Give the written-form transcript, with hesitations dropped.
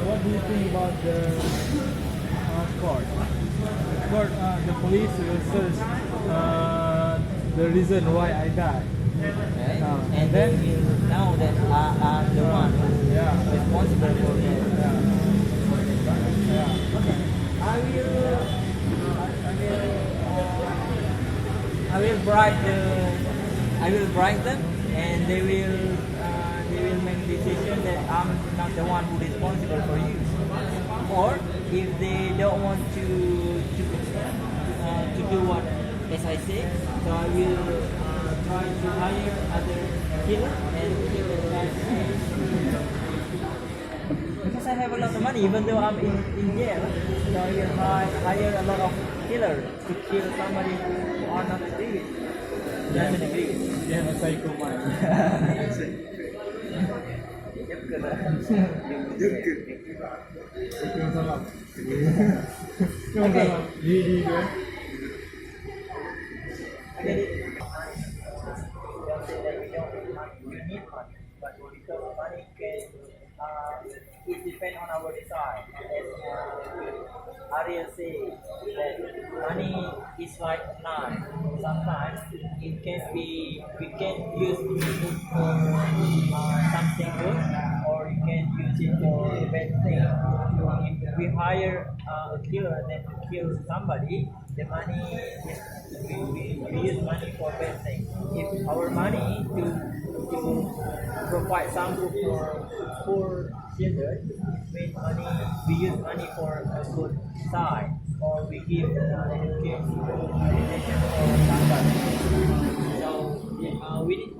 What do you think about the court? The police will search the reason why I died. Right? And And then you know that I'm the one Yeah. responsible for that. Yeah. Yeah. Okay. I will bribe them, and they will make decision that I'm not the one who is responsible for you. Or if they don't want to do what as I say, so I will try to hire other killer and kill the guy. Because I have a lot of money, even though I'm in jail, so I will hire a lot of killers to kill somebody who are not agree with. Doesn't agree with. You have a psycho mind. Yung salam. Yung Okay. salam. Di ko. I get it. Don't say that we don't need money. We need money, but because money can, it depends on our desire. As Ariel says, that money is like a knife. Sometimes it can be, we can use it for something good, or you can use it for a bad thing. If we hire a killer then to kill somebody, the money is, we use money for bad things. If our money to provide some food for poor children, means money, we use money for a good side, or we give education for somebody. So we need